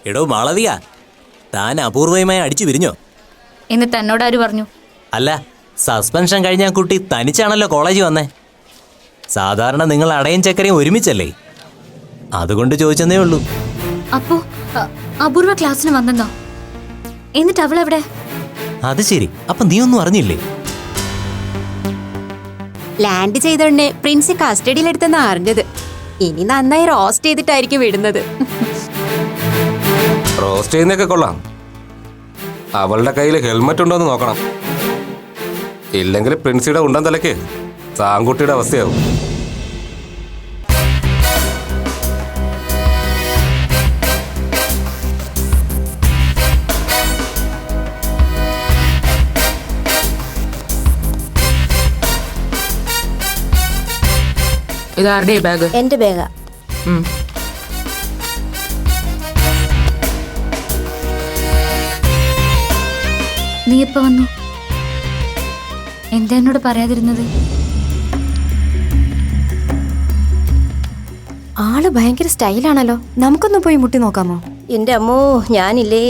എടോ മാളവിക, താൻ അപൂർവമായി അടിച്ചു പിരിഞ്ഞോ? എന്നിട്ട് എന്നോട് ആര് പറഞ്ഞു? അല്ല, സസ്പെൻഷൻ കഴിഞ്ഞ കുട്ടി തനിച്ചാണല്ലോ കോളേജിൽ വന്നേ. സാധാരണ നിങ്ങൾ അടയും ചക്കരയും ഒരുമിച്ചല്ലേ, അതുകൊണ്ട് ചോദിച്ചെന്നേ ഉള്ളൂ. അപ്പോ അപൂർവ ക്ലാസ്സിന് വന്നെന്നോ? എന്നിട്ട് അവളെവിടെ? അത് ശരി, അപ്പൊ നീ ഒന്നും അറിഞ്ഞില്ലേ? ലാൻഡ് ചെയ്തോണ്ടേ പ്രിൻസ് കസ്റ്റഡിയിലെടുത്തെന്ന് അറിഞ്ഞത്. ഇനി നന്നായി റോസ്റ്റ് ചെയ്തിട്ടായിരിക്കും വിടുന്നത്. റോസ്റ്റ് ചെയ്യുന്നൊക്കെ കൊള്ളാം. അവളുടെ കയ്യിൽ ഹെൽമറ്റ് ഉണ്ടോന്ന് നോക്കണം. ഇല്ലെങ്കിൽ പ്രിൻസിയുടെ ഉണ്ടൻ തലയ്ക്ക് സാങ്കുട്ടിയുടെ അവസ്ഥയാവും. ഇതാരുടെ ബാഗ്? എന്റെ ബാഗാ. നീ എപ്പോ വന്നു? എന്താ എന്നോട് പറയാതിരുന്നത്? ആള് ഭയങ്കര സ്റ്റൈലാണല്ലോ. നമുക്കൊന്ന് പോയി മുട്ടി നോക്കാമോ? എന്റെ അമ്മോ, ഞാനില്ലേ.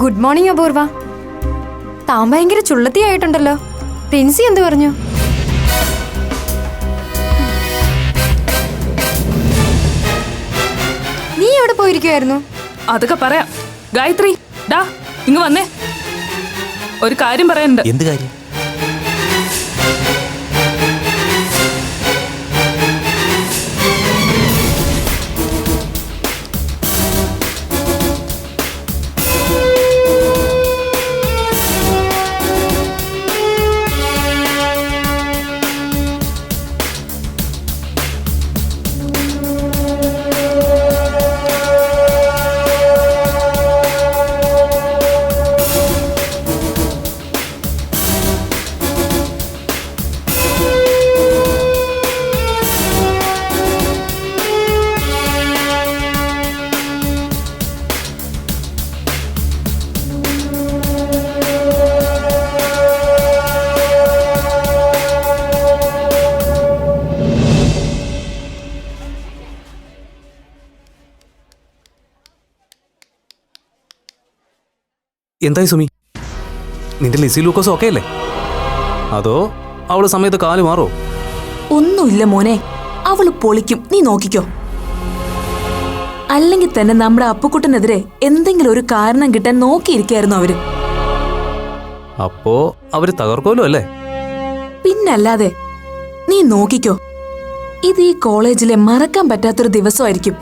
ഗുഡ് മോർണിംഗ് അപൂർവ. താൻ ഭയങ്കര ചുള്ളത്തിയായിട്ടുണ്ടല്ലോ. പ്രിൻസി എന്ത് പറഞ്ഞു? നീ എവിടെ പോയിരിക്കുവായിരുന്നു? അതൊക്കെ പറയാം. ഗായത്രി, ഡാ ഇങ്ങ് വന്നേ, ഒരു കാര്യം പറയാനുണ്ട്. എന്ത് കാര്യം? എന്തായി സുമി, നിന്റെ ലിസി ലൂക്കോസ് ഓക്കെ അല്ലേ? അതോ അവള് സമയത്ത് കാല് മാറോ? ഒന്നുമില്ല മോനെ, അവള് പൊളിക്കും, നീ നോക്കിക്കോ. അല്ലെങ്കിൽ തന്നെ നമ്മുടെ അപ്പുക്കുട്ടനെതിരെ എന്തെങ്കിലും ഒരു കാരണം കിട്ടാൻ നോക്കിയിരിക്കായിരുന്നു അവര്. അപ്പോ അവര് തകർക്കോലോ അല്ലേ? പിന്നല്ലാതെ, നീ നോക്കിക്കോ. ഇത് ഈ കോളേജിലെ മറക്കാൻ പറ്റാത്തൊരു ദിവസമായിരിക്കും.